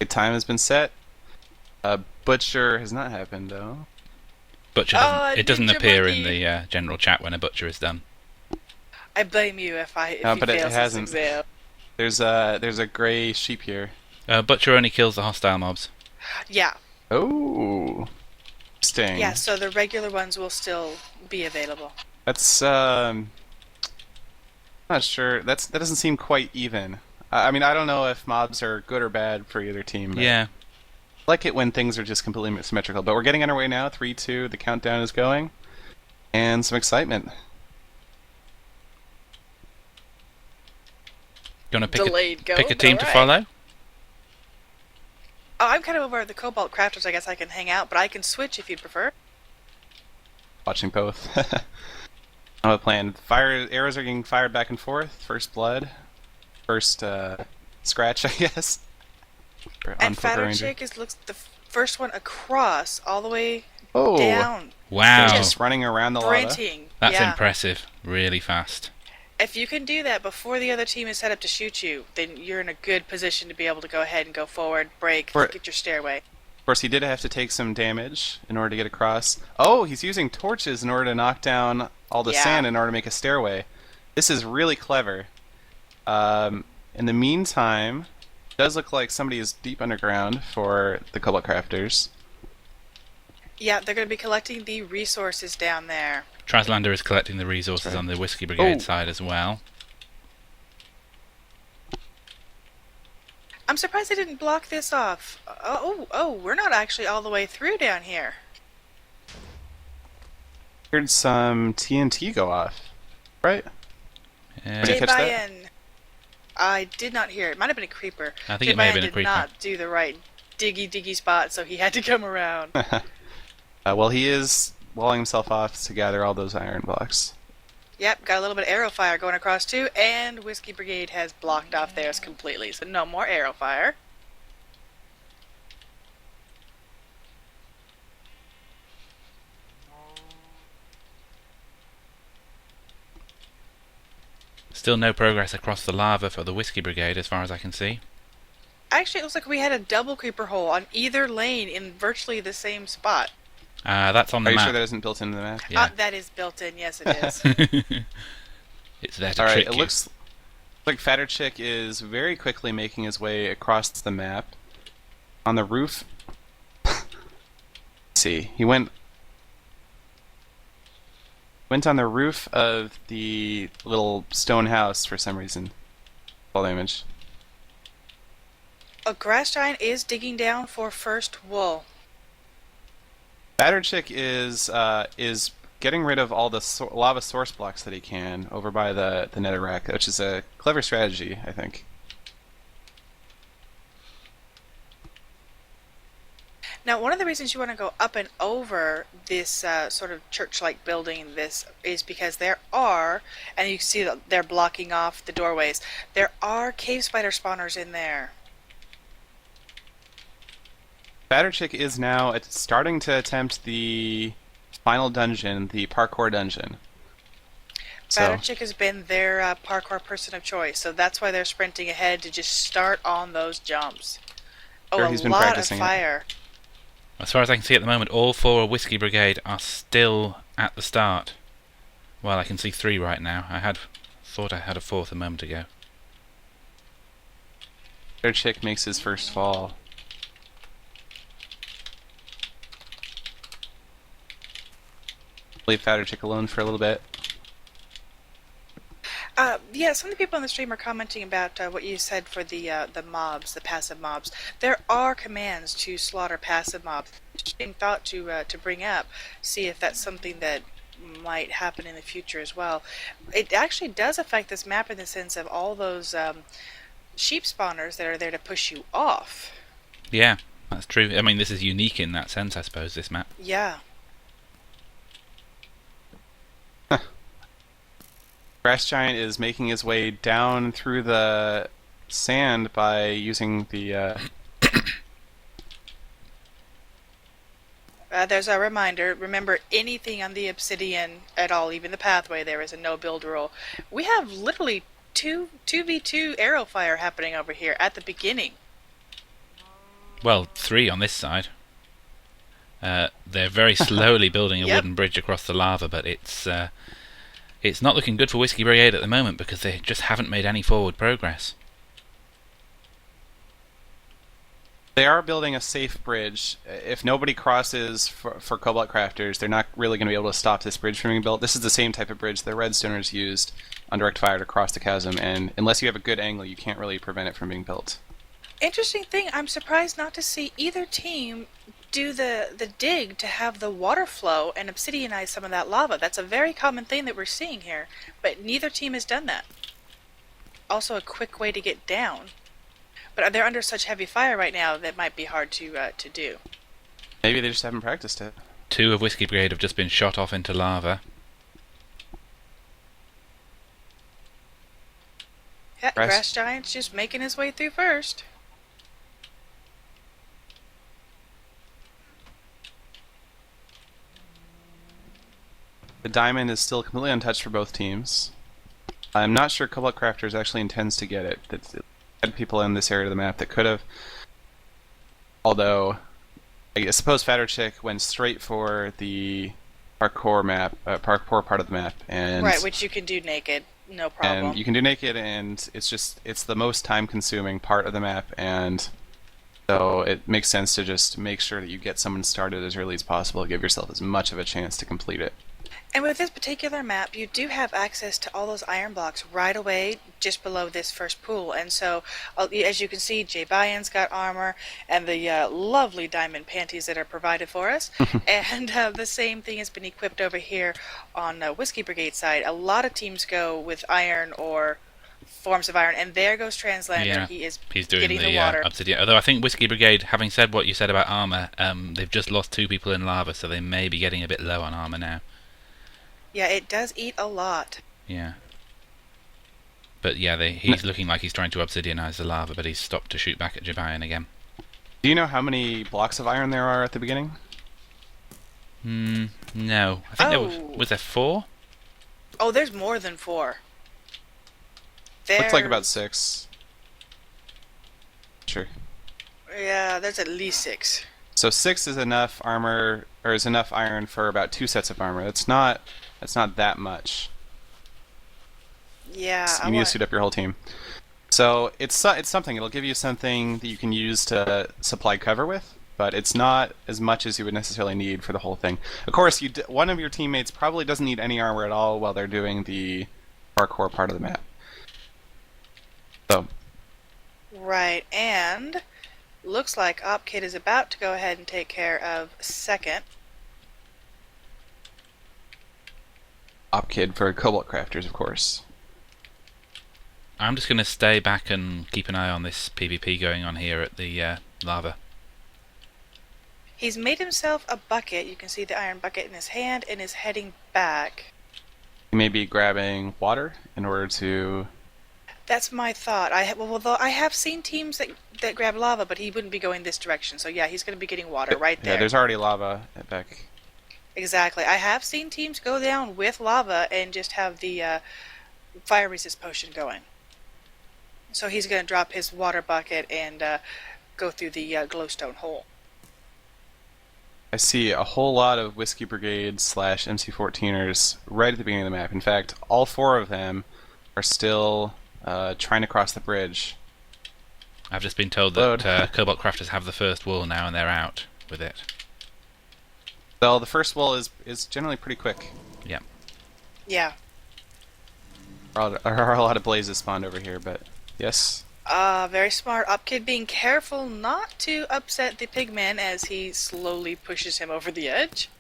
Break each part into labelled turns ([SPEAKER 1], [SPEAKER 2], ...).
[SPEAKER 1] A time has been set. Butcher has not happened though.
[SPEAKER 2] Butcher doesn't.
[SPEAKER 3] Oh,
[SPEAKER 2] It doesn't
[SPEAKER 3] Ninja
[SPEAKER 2] appear in
[SPEAKER 3] Monkey!
[SPEAKER 2] the general chat when a butcher is done.
[SPEAKER 3] I blame you if
[SPEAKER 1] No,
[SPEAKER 3] he
[SPEAKER 1] but it
[SPEAKER 3] fails this
[SPEAKER 1] hasn't.
[SPEAKER 3] exam.
[SPEAKER 1] There's a gray sheep here.
[SPEAKER 2] Butcher only kills the hostile mobs.
[SPEAKER 3] Yeah,
[SPEAKER 1] Oh,
[SPEAKER 3] yeah.
[SPEAKER 1] interesting.
[SPEAKER 3] So the regular ones will still be available.
[SPEAKER 1] That's not sure. That doesn't seem quite even. I mean, I don't know if mobs are good or bad for either team. But
[SPEAKER 2] Yeah.
[SPEAKER 1] I like it when things are just completely symmetrical. But we're getting underway now. 3, 2. The countdown is going, and some excitement.
[SPEAKER 2] You want to pick
[SPEAKER 3] Delayed go.
[SPEAKER 2] pick a team to
[SPEAKER 3] Alright.
[SPEAKER 2] follow?
[SPEAKER 3] Oh, I'm kind of over at the Cobalt Crafters. I guess I can hang out, but I can switch if you'd prefer.
[SPEAKER 1] Watching both. I have a plan. Arrows are getting fired back and forth. First blood. First scratch, I guess.
[SPEAKER 3] And
[SPEAKER 1] On
[SPEAKER 3] Fatter
[SPEAKER 1] Ranger.
[SPEAKER 3] Chick looks the first one across, all the way
[SPEAKER 1] Oh,
[SPEAKER 3] down,
[SPEAKER 2] Wow.
[SPEAKER 1] just running around the lava.
[SPEAKER 3] sprinting.
[SPEAKER 2] That's
[SPEAKER 3] Yeah.
[SPEAKER 2] impressive. Really fast.
[SPEAKER 3] If you can do that before the other team is set up to shoot you, then you're in a good position to be able to go ahead and go forward, break,
[SPEAKER 1] For-
[SPEAKER 3] get your stairway.
[SPEAKER 1] Of course, he did have to take some damage in order to get across. Oh, he's using torches in order to knock down all the
[SPEAKER 3] Yeah.
[SPEAKER 1] sand in order to make a stairway. This is really clever. In the meantime, it does look like somebody is deep underground for the Cobalt Crafters.
[SPEAKER 3] Yeah, they're going to be collecting the resources down there.
[SPEAKER 2] Traslander is collecting the resources
[SPEAKER 1] Right.
[SPEAKER 2] on the Whiskey Brigade
[SPEAKER 1] Oh.
[SPEAKER 2] side as well.
[SPEAKER 3] I'm surprised they didn't block this off. Oh, we're not actually all the way through down here.
[SPEAKER 1] Heard some TNT go off, right?
[SPEAKER 2] Yeah.
[SPEAKER 1] Did you
[SPEAKER 3] Jay
[SPEAKER 1] catch that?
[SPEAKER 3] Bayan, I did not hear it. Might have been a creeper.
[SPEAKER 2] I think
[SPEAKER 3] Jay
[SPEAKER 2] it may have
[SPEAKER 3] Bayan
[SPEAKER 2] been a
[SPEAKER 3] did
[SPEAKER 2] creeper.
[SPEAKER 3] not do the right diggy spot, so he had to come around.
[SPEAKER 1] Well, he is walling himself off to gather all those iron blocks.
[SPEAKER 3] Yep, got a little bit of arrow fire going across too, and Whiskey Brigade has blocked off theirs completely, so no more arrow fire.
[SPEAKER 2] Still no progress across the lava for the Whiskey Brigade as far as I can see.
[SPEAKER 3] Actually, it looks like we had a double creeper hole on either lane in virtually the same spot.
[SPEAKER 2] That's on
[SPEAKER 1] Are
[SPEAKER 2] the
[SPEAKER 1] you
[SPEAKER 2] map.
[SPEAKER 1] sure that isn't built into the map?
[SPEAKER 2] Yeah.
[SPEAKER 3] That is built in, yes it is.
[SPEAKER 2] It's there to
[SPEAKER 1] All right,
[SPEAKER 2] trick
[SPEAKER 1] it
[SPEAKER 2] you.
[SPEAKER 1] looks like Fatter Chick is very quickly making his way across the map. On the roof. Let's see, he went on the roof of the little stone house for some reason. Fall damage.
[SPEAKER 3] A grass giant is digging down for first wool.
[SPEAKER 1] Fatter Chick is getting rid of all the lava source blocks that he can over by the netherrack, which is a clever strategy, I think.
[SPEAKER 3] Now, one of the reasons you want to go up and over this sort of church-like building, this is because there are, and you can see that they're blocking off the doorways, there are cave spider spawners in there.
[SPEAKER 1] Fatter Chick is now starting to attempt the final dungeon, the parkour dungeon.
[SPEAKER 3] Fatter
[SPEAKER 1] So,
[SPEAKER 3] Chick has been their parkour person of choice, so that's why they're sprinting ahead to just start on those jumps. Oh,
[SPEAKER 1] Sure,
[SPEAKER 3] a
[SPEAKER 1] he's been
[SPEAKER 3] lot of
[SPEAKER 1] practicing it.
[SPEAKER 3] fire.
[SPEAKER 2] As far as I can see at the moment, all 4 Whiskey Brigade are still at the start. Well, I can see 3 right now. Thought I had a 4th a moment ago.
[SPEAKER 1] Fatter Chick makes his first fall. Leave Fatter Chick alone for a little bit.
[SPEAKER 3] Yeah, some of the people on the stream are commenting about what you said for the mobs, the passive mobs. There are commands to slaughter passive mobs. Interesting thought to bring up. See if that's something that might happen in the future as well. It actually does affect this map in the sense of all those sheep spawners that are there to push you off.
[SPEAKER 2] Yeah, that's true. I mean, this is unique in that sense, I suppose, this map.
[SPEAKER 3] Yeah.
[SPEAKER 1] Grass Giant is making his way down through the sand by using the
[SPEAKER 3] There's a reminder. Remember, anything on the obsidian at all, even the pathway, there is a no build rule. We have literally 2v2 arrow fire happening over here at the beginning.
[SPEAKER 2] Well, 3 on this side. They're very slowly building a
[SPEAKER 3] Yep.
[SPEAKER 2] wooden bridge across the lava, but it's not looking good for Whiskey Brigade at the moment because they just haven't made any forward progress.
[SPEAKER 1] They are building a safe bridge. If nobody crosses for Cobalt Crafters, they're not really going to be able to stop this bridge from being built. This is the same type of bridge the Redstoners used on direct fire to cross the chasm, and unless you have a good angle, you can't really prevent it from being built.
[SPEAKER 3] Interesting thing, I'm surprised not to see either team do the dig to have the water flow and obsidianize some of that lava. That's a very common thing that we're seeing here, but neither team has done that. Also a quick way to get down. But they're under such heavy fire right now that might be hard to do.
[SPEAKER 1] Maybe they just haven't practiced it.
[SPEAKER 2] 2 of Whiskey Brigade have just been shot off into lava.
[SPEAKER 3] Yeah, Grass Giant's just making his way through first.
[SPEAKER 1] The diamond is still completely untouched for both teams. I'm not sure Cobalt Crafters actually intends to get it. It had people in this area of the map that could have. Although, I suppose Fatter Chick went straight for the parkour part of the map, and
[SPEAKER 3] Right, which you can do naked, no problem.
[SPEAKER 1] and you can do naked, and it's the most time-consuming part of the map, and so it makes sense to just make sure that you get someone started as early as possible, give yourself as much of a chance to complete it.
[SPEAKER 3] And with this particular map, you do have access to all those iron blocks right away just below this first pool. And so, as you can see, Jay Bayan's got armor and the lovely diamond panties that are provided for us. And the same thing has been equipped over here on Whiskey Brigade side. A lot of teams go with iron or forms of iron. And there goes Translander.
[SPEAKER 2] Yeah,
[SPEAKER 3] He's
[SPEAKER 2] doing
[SPEAKER 3] getting
[SPEAKER 2] the
[SPEAKER 3] the water.
[SPEAKER 2] obsidian. Although I think Whiskey Brigade, having said what you said about armor, they've just lost 2 people in lava, so they may be getting a bit low on armor now.
[SPEAKER 3] Yeah, it does eat a lot.
[SPEAKER 2] Yeah. But yeah, he's looking like he's trying to obsidianize the lava, but he's stopped to shoot back at Jabayan again.
[SPEAKER 1] Do you know how many blocks of iron there are at the beginning?
[SPEAKER 2] No. I think was there 4?
[SPEAKER 3] Oh, there's more than 4.
[SPEAKER 1] Looks like about 6. Sure.
[SPEAKER 3] Yeah, there's at least 6.
[SPEAKER 1] So 6 is enough armor, or is enough iron for about 2 sets of armor. That's not that much.
[SPEAKER 3] Yeah,
[SPEAKER 1] You need to suit up your whole team. So it's something. It'll give you something that you can use to supply cover with, but it's not as much as you would necessarily need for the whole thing. Of course, one of your teammates probably doesn't need any armor at all while they're doing the parkour part of the map. So.
[SPEAKER 3] Right, and looks like OpKid is about to go ahead and take care of second.
[SPEAKER 1] OpKid for Cobalt Crafters, of course.
[SPEAKER 2] I'm just going to stay back and keep an eye on this PvP going on here at the lava.
[SPEAKER 3] He's made himself a bucket. You can see the iron bucket in his hand and is heading back.
[SPEAKER 1] He may be grabbing water in order to...
[SPEAKER 3] That's my thought. Although I have seen teams that grab lava, but he wouldn't be going this direction. So yeah, he's going to be getting water right there.
[SPEAKER 1] Yeah, there's already lava at back.
[SPEAKER 3] Exactly. I have seen teams go down with lava and just have the fire resist potion going. So he's going to drop his water bucket and go through the glowstone hole.
[SPEAKER 1] I see a whole lot of Whiskey Brigade / MC14ers right at the beginning of the map. In fact, all 4 of them are still trying to cross the bridge.
[SPEAKER 2] I've just been told that Cobalt Crafters have the first wall now and they're out with it.
[SPEAKER 1] Well, the first wall is generally pretty quick.
[SPEAKER 2] Yeah.
[SPEAKER 3] Yeah.
[SPEAKER 1] There are a lot of blazes spawned over here, but yes.
[SPEAKER 3] Very smart. OpKid being careful not to upset the pigman as he slowly pushes him over the edge.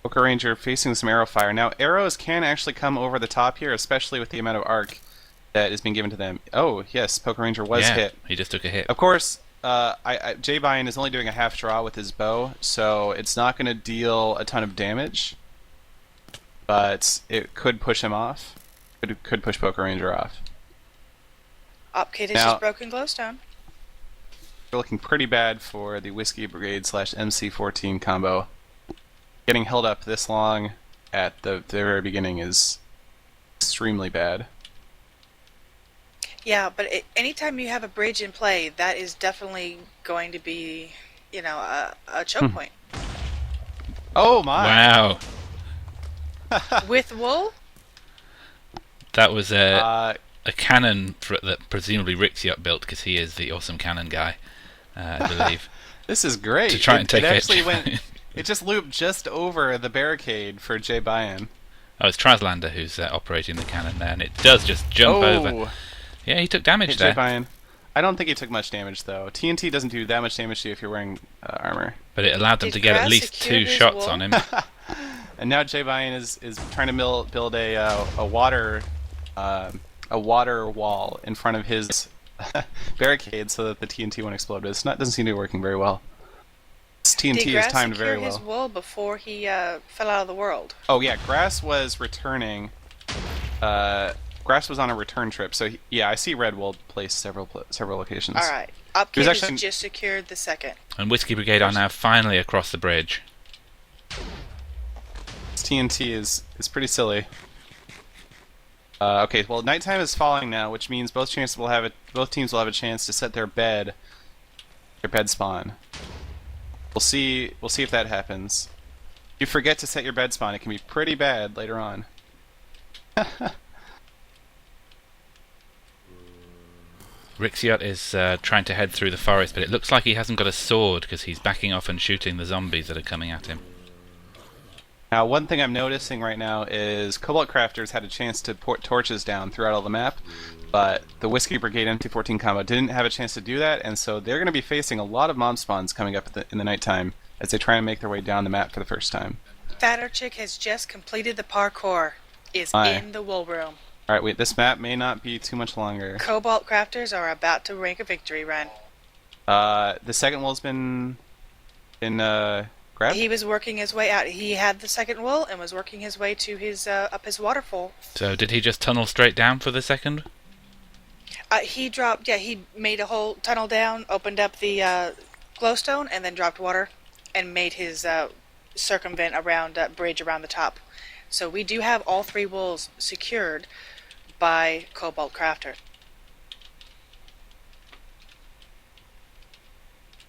[SPEAKER 1] Poker Ranger facing some arrow fire. Now, arrows can actually come over the top here, especially with the amount of arc that is being given to them. Oh, yes, Poker Ranger was hit.
[SPEAKER 2] He just took a hit.
[SPEAKER 1] Of course, Jay Bayan is only doing a half draw with his bow, so it's not going to deal a ton of damage, but it could push him off. Could push Poker Ranger off.
[SPEAKER 3] OpKid has just broken glowstone.
[SPEAKER 1] We're looking pretty bad for the Whiskey Brigade / MC14 combo. Getting held up this long at the very beginning is extremely bad.
[SPEAKER 3] Yeah, but anytime you have a bridge in play, that is definitely going to be, a choke point.
[SPEAKER 1] Oh my!
[SPEAKER 2] Wow,
[SPEAKER 3] With wool?
[SPEAKER 2] that was
[SPEAKER 1] Uh,
[SPEAKER 2] a cannon that presumably Rixiot built because he is the awesome cannon guy, I believe.
[SPEAKER 1] this is great.
[SPEAKER 2] To try and take
[SPEAKER 1] it
[SPEAKER 2] it.
[SPEAKER 1] actually went. It just looped just over the barricade for Jay Bayan.
[SPEAKER 2] Oh, it's Traslander who's operating the cannon there, and it does just jump over. Yeah, he took damage
[SPEAKER 1] Hit
[SPEAKER 2] there.
[SPEAKER 1] Jay Bayan. I don't think he took much damage though. TNT doesn't do that much damage to you if you're wearing armor.
[SPEAKER 2] But it allowed them
[SPEAKER 3] Did
[SPEAKER 2] to get at
[SPEAKER 3] Grass
[SPEAKER 2] least
[SPEAKER 3] secure
[SPEAKER 2] 2
[SPEAKER 3] his
[SPEAKER 2] shots
[SPEAKER 3] wool?
[SPEAKER 2] on him.
[SPEAKER 1] And now Jay Bayan is trying to build a water wall in front of his barricade so that the TNT won't explode. But doesn't seem to be working very well. This TNT
[SPEAKER 3] Did
[SPEAKER 1] is
[SPEAKER 3] Grass
[SPEAKER 1] timed
[SPEAKER 3] secure
[SPEAKER 1] very
[SPEAKER 3] his
[SPEAKER 1] well.
[SPEAKER 3] wool before he fell out of the world?
[SPEAKER 1] Oh yeah, Grass was returning. Grass was on a return trip, so yeah, I see Red Wool placed several locations.
[SPEAKER 3] All right.
[SPEAKER 1] He
[SPEAKER 3] Upkid
[SPEAKER 1] was
[SPEAKER 3] has
[SPEAKER 1] actually-
[SPEAKER 3] just secured the second.
[SPEAKER 2] And Whiskey Brigade are now finally across the bridge.
[SPEAKER 1] This TNT is pretty silly. Okay, well, nighttime is falling now, which means both teams will have a chance to set their bed spawn. We'll see if that happens. If you forget to set your bed spawn, it can be pretty bad later on.
[SPEAKER 2] Rixiot is trying to head through the forest, but it looks like he hasn't got a sword because he's backing off and shooting the zombies that are coming at him.
[SPEAKER 1] Now, one thing I'm noticing right now is Cobalt Crafters had a chance to port torches down throughout all the map, but the Whiskey Brigade MT14 combo didn't have a chance to do that, and so they're going to be facing a lot of mob spawns coming up in the nighttime as they try and make their way down the map for the first time.
[SPEAKER 3] Fatter Chick has just completed the parkour. Is
[SPEAKER 1] Aye.
[SPEAKER 3] in the wool room.
[SPEAKER 1] Alright, wait, this map may not be too much longer.
[SPEAKER 3] Cobalt Crafters are about to make a victory run.
[SPEAKER 1] The second wool's been grabbed?
[SPEAKER 3] He was working his way out. He had the second wool and was working his way to his up his waterfall.
[SPEAKER 2] So did he just tunnel straight down for the second?
[SPEAKER 3] He dropped. Yeah, he made a whole tunnel down, opened up the glowstone, and then dropped water, and made his circumvent around bridge around the top. So we do have all 3 wools secured by Cobalt Crafter.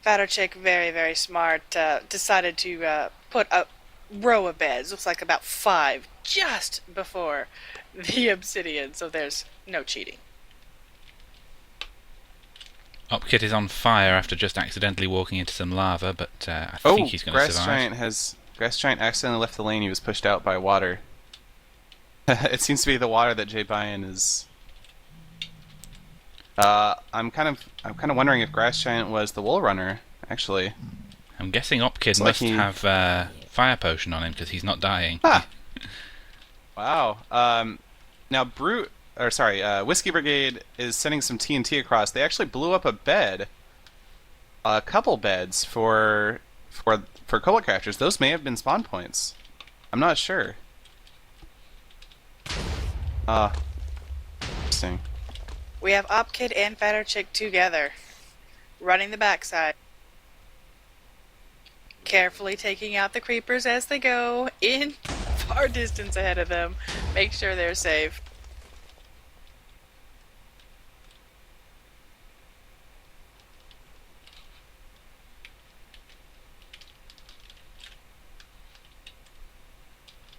[SPEAKER 3] Fatter Chick, very, very smart, decided to put a row of beds, looks like about 5, just before the obsidian, so there's no cheating.
[SPEAKER 2] Opkit is on fire after just accidentally walking into some lava, but I think he's going to survive.
[SPEAKER 1] Grass Giant accidentally left the lane. He was pushed out by water. It seems to be the water that Jay Bayan is. I'm kind of wondering if Grass Giant was the wool runner. Actually,
[SPEAKER 2] I'm guessing Opkid
[SPEAKER 1] like
[SPEAKER 2] must
[SPEAKER 1] he-
[SPEAKER 2] have fire potion on him because he's not dying.
[SPEAKER 1] Ah. Wow. Now Whiskey Brigade is sending some TNT across. They actually blew up a couple beds for Cobalt Crafters. Those may have been spawn points. I'm not sure. Interesting.
[SPEAKER 3] We have Opkid and Fatter Chick together, running the backside. Carefully taking out the creepers as they go, in far distance ahead of them. Make sure they're safe.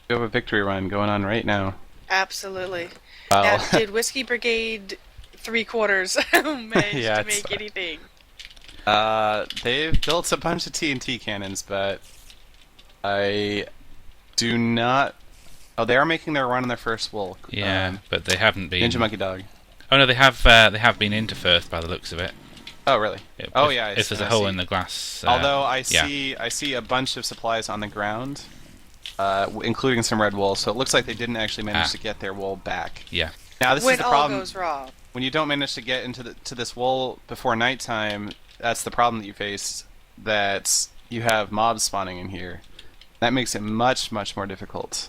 [SPEAKER 1] We have a victory run going on right now.
[SPEAKER 3] Absolutely.
[SPEAKER 1] Wow.
[SPEAKER 3] Now, did Whiskey Brigade 3/4 manage
[SPEAKER 1] Yeah,
[SPEAKER 3] to
[SPEAKER 1] it's-
[SPEAKER 3] make anything?
[SPEAKER 1] They've built a bunch of TNT cannons, but I do not. Oh, they are making their run on their first wool.
[SPEAKER 2] Yeah, but they haven't been.
[SPEAKER 1] Ninja Monkey Dog.
[SPEAKER 2] Oh no, they have been into first by the looks of it.
[SPEAKER 1] Oh, really?
[SPEAKER 2] If,
[SPEAKER 1] Oh, yeah.
[SPEAKER 2] If there's a hole in the glass.
[SPEAKER 1] Although I
[SPEAKER 2] yeah.
[SPEAKER 1] see a bunch of supplies on the ground, including some red wool. So it looks like they didn't actually manage to get their wool back.
[SPEAKER 2] Yeah.
[SPEAKER 1] Now this
[SPEAKER 3] When
[SPEAKER 1] is the
[SPEAKER 3] all
[SPEAKER 1] problem.
[SPEAKER 3] goes wrong.
[SPEAKER 1] When you don't manage to get to this wool before nighttime, that's the problem that you face. That you have mobs spawning in here. That makes it much more difficult.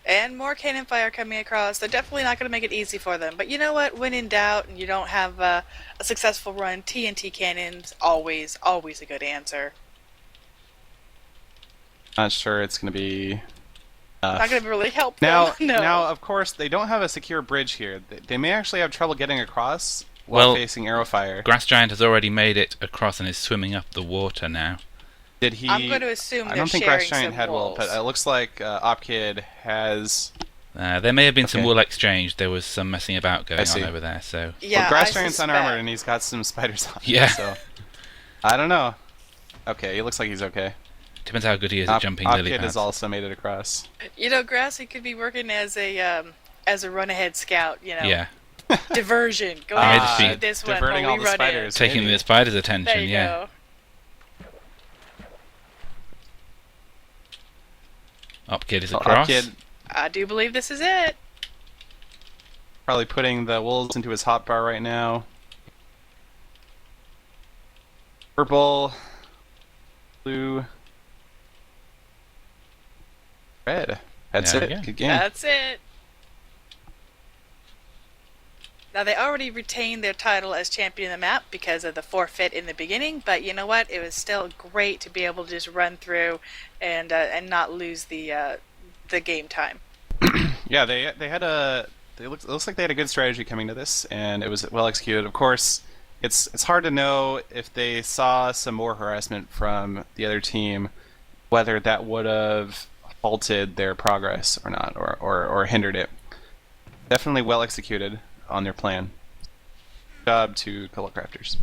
[SPEAKER 3] And more cannon fire coming across. They're definitely not going to make it easy for them. But you know what? When in doubt and you don't have a successful run, TNT cannons, always a good answer.
[SPEAKER 1] Not sure it's going to be
[SPEAKER 3] Not going to really help them.
[SPEAKER 1] Now,
[SPEAKER 3] no.
[SPEAKER 1] now, of course, they don't have a secure bridge here. They may actually have trouble getting across while facing arrow fire.
[SPEAKER 2] Grass Giant has already made it across and is swimming up the water now.
[SPEAKER 1] Did he?
[SPEAKER 3] I'm going to assume
[SPEAKER 1] I
[SPEAKER 3] they're
[SPEAKER 1] don't think
[SPEAKER 3] sharing
[SPEAKER 1] Grass Giant
[SPEAKER 3] some
[SPEAKER 1] had wool,
[SPEAKER 3] wolves.
[SPEAKER 1] but it looks like Opkid has.
[SPEAKER 2] There may have been some
[SPEAKER 1] Okay.
[SPEAKER 2] wool exchange. There was some messing about going
[SPEAKER 1] see.
[SPEAKER 2] on over there. So
[SPEAKER 3] Yeah,
[SPEAKER 1] Well, Grass
[SPEAKER 3] I
[SPEAKER 1] Giant's
[SPEAKER 3] suspect.
[SPEAKER 1] unarmored and he's got some spiders on.
[SPEAKER 2] Yeah.
[SPEAKER 1] So I don't know. Okay, he looks like he's okay.
[SPEAKER 2] depends how good he is at jumping lily
[SPEAKER 1] Opkid
[SPEAKER 2] pads.
[SPEAKER 1] has also made it across.
[SPEAKER 3] You know, Grassy could be working as a run-ahead scout. You know,
[SPEAKER 2] Yeah,
[SPEAKER 3] diversion. Go
[SPEAKER 2] Ah,
[SPEAKER 3] ahead and shoot this one
[SPEAKER 1] diverting
[SPEAKER 3] while
[SPEAKER 1] all
[SPEAKER 3] we
[SPEAKER 1] the
[SPEAKER 3] run
[SPEAKER 1] spiders.
[SPEAKER 2] taking
[SPEAKER 1] Maybe.
[SPEAKER 2] the spider's
[SPEAKER 3] in.
[SPEAKER 2] attention.
[SPEAKER 3] There you
[SPEAKER 2] Yeah.
[SPEAKER 3] go.
[SPEAKER 2] Opkid is
[SPEAKER 1] So
[SPEAKER 2] across.
[SPEAKER 1] Opkid
[SPEAKER 3] I do believe this is it.
[SPEAKER 1] probably putting the wolves into his hotbar right now. Purple, blue, red. That's
[SPEAKER 2] There
[SPEAKER 1] it.
[SPEAKER 2] we go.
[SPEAKER 1] Good game.
[SPEAKER 3] That's it. Now, they already retained their title as champion of the map because of the forfeit in the beginning, but you know what? It was still great to be able to just run through and not lose the game time.
[SPEAKER 1] Yeah, they had a. It looks like they had a good strategy coming to this, and it was well executed. Of course, it's hard to know if they saw some more harassment from the other team, whether that would have halted their progress or not, or hindered it. Definitely well executed on their plan. Good job to Cobalt Crafters.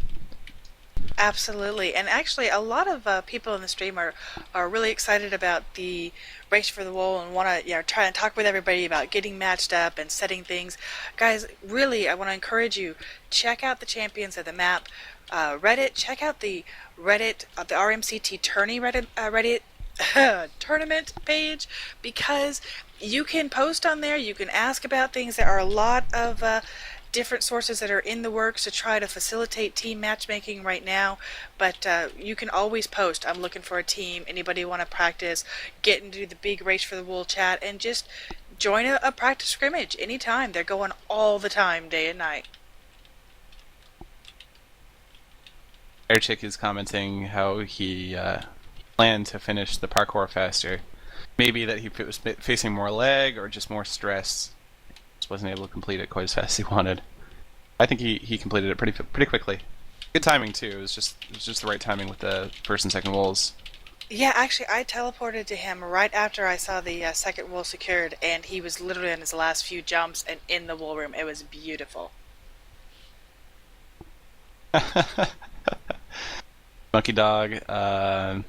[SPEAKER 3] Absolutely, and actually, a lot of people in the stream are really excited about the race for the wool and want to try and talk with everybody about getting matched up and setting things. Guys, really, I want to encourage you, check out the champions of the map Reddit. Check out the Reddit, the RMCT tourney Reddit tournament page, because you can post on there. You can ask about things. There are a lot of different sources that are in the works to try to facilitate team matchmaking right now, but you can always post, I'm looking for a team, anybody want to practice, get into the big race for the wool chat, and just join a practice scrimmage anytime. They're going all the time, day and night.
[SPEAKER 1] Airchick is commenting how he planned to finish the parkour faster. Maybe that he was facing more lag or just more stress. Just wasn't able to complete it quite as fast as he wanted. I think he completed it pretty quickly. Good timing too. It was just the right timing with the first and second wolves.
[SPEAKER 3] Yeah, actually, I teleported to him right after I saw the second wool secured, and he was literally on his last few jumps and in the wool room. It was beautiful.
[SPEAKER 1] Monkey Dog.
[SPEAKER 3] I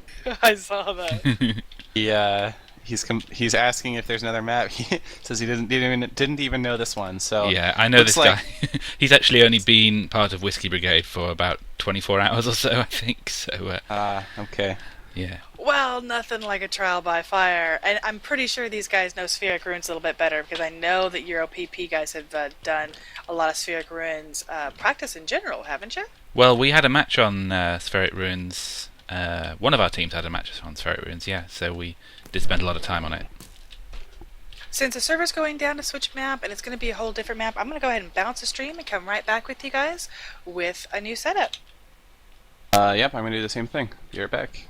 [SPEAKER 3] saw that.
[SPEAKER 1] He's asking if there's another map. He says he didn't even know this one. So
[SPEAKER 2] Yeah, I know
[SPEAKER 1] looks
[SPEAKER 2] this
[SPEAKER 1] like-
[SPEAKER 2] guy. He's actually only been part of Whiskey Brigade for about 24 hours or so, I think. So
[SPEAKER 1] okay.
[SPEAKER 2] yeah.
[SPEAKER 3] Well, nothing like a trial by fire. And I'm pretty sure these guys know Spheric Runes a little bit better, because I know that Euro PP guys have done a lot of Spheric Runes practice in general, haven't you?
[SPEAKER 2] Well, we had a match on Spheric Ruins. One of our teams had a match on Spheric Ruins, yeah. So we did spend a lot of time on it.
[SPEAKER 3] Since the server's going down to switch map and it's going to be a whole different map, I'm going to go ahead and bounce the stream and come right back with you guys with a new setup.
[SPEAKER 1] Yep, I'm gonna do the same thing. Be right back.